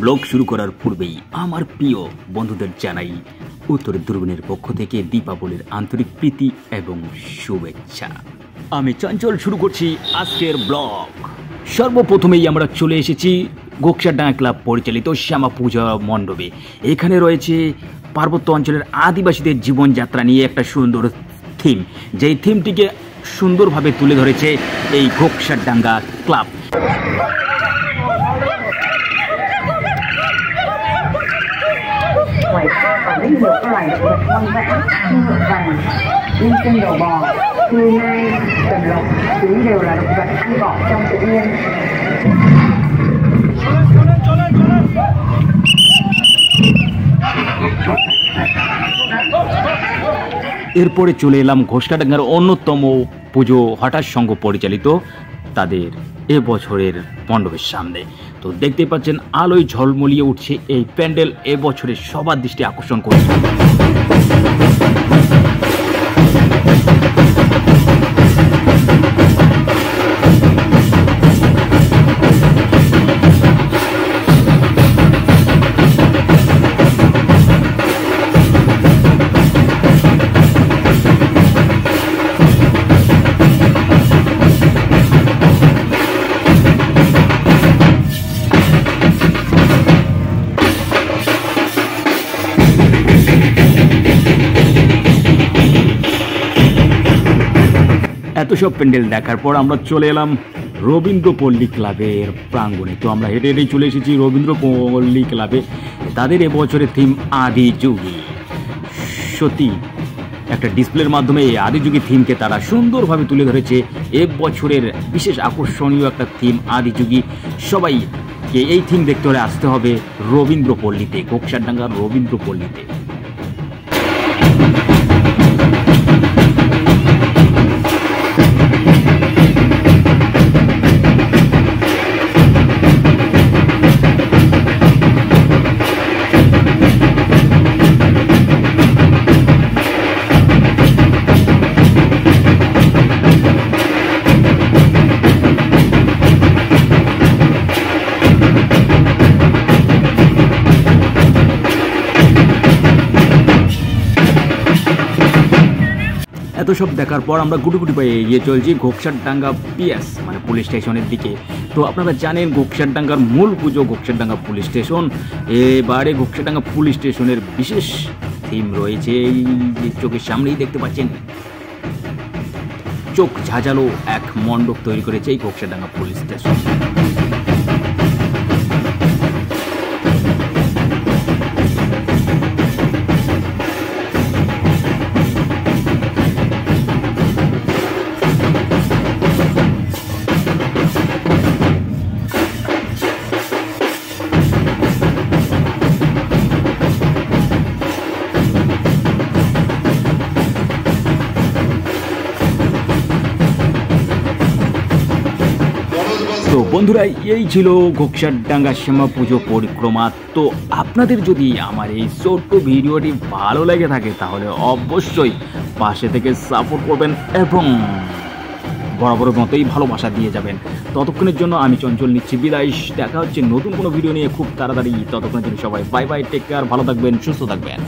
Blog শুরু করার পূর্বেই আমার প্রিয় বন্ধুদের জানাই উত্তরের দূরবীনের পক্ষ থেকে দীপাবলির আন্তরিক প্রীতি এবং শুভেচ্ছা। আমি চঞ্চল শুরু করছি আজকের ব্লগ। সর্বপ্রথমেই আমরা চলে এসেছি গোকসারডাঙ্গা ক্লাব পরিচালিত শ্যামা পূজা মণ্ডপে। এখানে রয়েছে পার্বত্য অঞ্চলের আদিবাসীদের জীবনযাত্রা নিয়ে একটা সুন্দর থিম, যেই থিমটিকে সুন্দরভাবে তুলে ধরেছে এই গোকসারডাঙ্গা club. Ngoài ra còn rất nhiều các loài động vật hoang dã như ngựa vằn, linh tinh đầu bò, hươu nai, tuần lộc, chúng đều là động vật ăn cỏ trong tự nhiên. এরপরে চলে এলাম ঘোষকাডাঙ্গার অন্যতম পুজো হঠাৎ সংঘ পরিচালিত তাদের এবছরের মণ্ডপের সামনে। তো দেখতে পাচ্ছেন আলোয় ঝলমলিয়ে উঠছে এই প্যান্ডেল এবছরের সবার দৃষ্টি আকর্ষণ করছে। এত সব প্যান্ডেল দেখার পর আমরা চলে এলাম রবীন্দ্রপল্লী ক্লাবের প্রাঙ্গণে। তো আমরা হেঁটে হেঁটেই চলে এসেছি রবীন্দ্রপল্লী ক্লাবে। তাদের এবছরের থিম আদিযুগী। সত্যি একটা ডিসপ্লের মাধ্যমে এই আদিযুগী থিমকে তারা সুন্দরভাবে তুলে ধরেছে। এবছরের বিশেষ আকর্ষণীয় একটা থিম আদিযুগী। সবাইকে এই থিম দেখতে হলে আসতে হবে রবীন্দ্রপল্লীতে, গোকসারডাঙ্গার রবীন্দ্রপল্লীতে। এত সব দেখার পর আমরা গুটি পায়ে এগিয়ে চলছি গোকসারডাঙ্গা পিএস মানে পুলিশ স্টেশনের দিকে। তো আপনারা জানেন গোকসারডাঙ্গার মূল পুজো গোকসারডাঙ্গা পুলিশ স্টেশন। এবারে গোকসারডাঙ্গা পুলিশ স্টেশনের বিশেষ থিম রয়েছে। এই যে চোখের সামনেই দেখতে পাচ্ছেন চোখ ঝাঁঝালো এক মণ্ডপ তৈরি করেছে এই গোকসারডাঙ্গা পুলিশ স্টেশন। তো বন্ধুরা, এই ছিল গোকসারডাঙ্গা শ্যামা পুজো পরিক্রমা। তো আপনাদের যদি আমার এই ছোট্ট ভিডিওটি ভালো লেগে থাকে তাহলে অবশ্যই পাশে থেকে সাপোর্ট করবেন এবং বরাবর মতোই ভালোবাসা দিয়ে যাবেন। ততক্ষণের জন্য আমি চঞ্চল নিচ্ছি বিদায়। দেখা হচ্ছে নতুন কোনো ভিডিও নিয়ে খুব তাড়াতাড়ি। ততক্ষণের জন্য সবাই বাই বাই, টেক কেয়ার, ভালো থাকবেন, সুস্থ থাকবেন।